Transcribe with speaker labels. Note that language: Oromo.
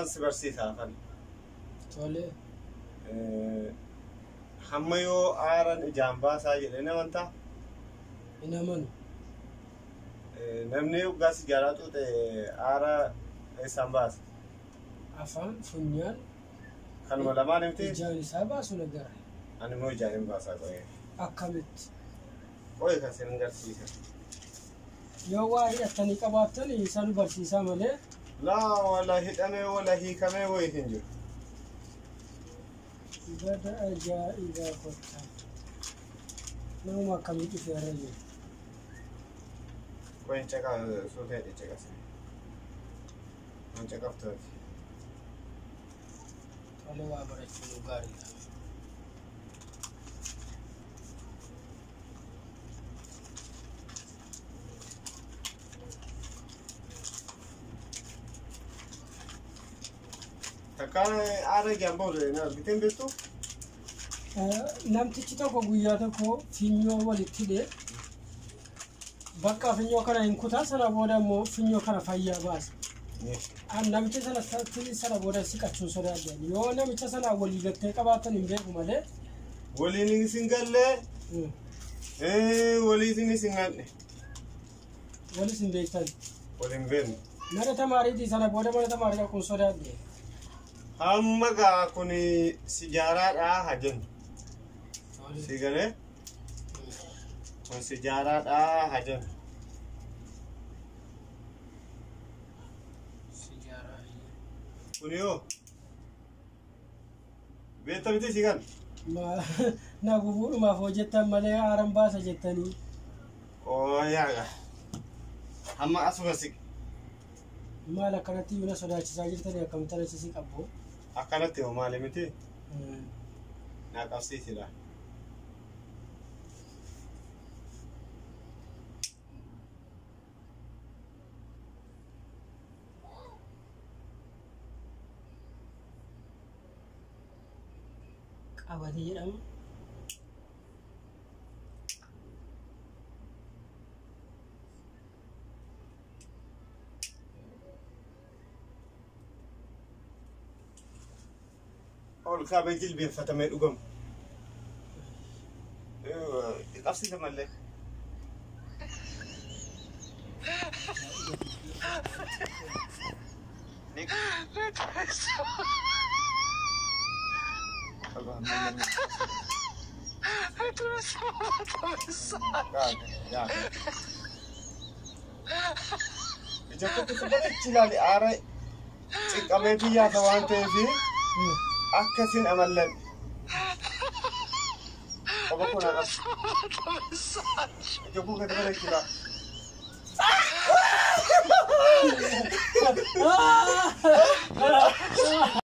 Speaker 1: waan si barsiisaa kan.
Speaker 2: Tole.
Speaker 1: Hamma yoo aaran ijaan baasaa jedhee namantaa?
Speaker 2: Hin amanu.
Speaker 1: Namni waggaa sigaaraa xuuxe aara eessaan baasa?
Speaker 2: Afaan funyaan.
Speaker 1: Kanuma lamaan himtee?
Speaker 2: Ijaan isaa baasu nagara.
Speaker 1: Ani immoo ijaan hin baasaa qo'ee.
Speaker 2: Akkamitti?
Speaker 1: Qo'ee kan sin agarsiisa.
Speaker 2: Yoo waa hidhatanii qabaatan isaan barsiisaa malee.
Speaker 1: Laa wala hidhamee wala hiikamee wayii hin jiru.
Speaker 2: Gada ajaa'ibaa kottaa. Nama akkamii dhufee irra jiru?
Speaker 1: Qo'een caqaa suutee caqas. Waan caqaftooti.
Speaker 2: Tole waa barachuun gaariidha.
Speaker 1: Takkaan aara jamboole na bitin beektu?
Speaker 2: Namtichi tokko guyyaa tokko finyoo walitti hidhee bakka finyoo kana hin kutaa sana booda immoo finyoo kana fayyaa baasa. Namicha sana booda siqachuun sodaadhaan yoo namicha sana walii galtee qabaatan hin beeku malee.
Speaker 1: Waliin isin gallee walii isin galle.
Speaker 2: Walis hin beektan.
Speaker 1: Waliin beeknu.
Speaker 2: Mana tamaariitii sana booda mana tamaarii dhaquun sodaadhaan.
Speaker 1: Hamma gaa kun sijaaraadhaa hajennu. Si galee? Kun sijaaraadhaa hajennu. Kun yoo? Beekta miti si gan?
Speaker 2: Na gubuudhumaaf hojjettan malee aaran baasa jettanii.
Speaker 1: Yaaga. Hamma asuma siqe.
Speaker 2: Maal akkanatti yoo na sodaachisaa jirtanii akkamitti achiisii qabbu?
Speaker 1: Akkanatti hoo maali miti? Naa qabsiisidha.
Speaker 2: Qabanne jedhama.
Speaker 1: Ol kaabee jilbeenfatamee dhugamu. Qabsiisa malee. Ija tokko bareechi ilaali aara xiqqamee biyyaata waan ta'eef akkasin amallan. Apa kun akan? Ija koo gadi bareechi ilaali.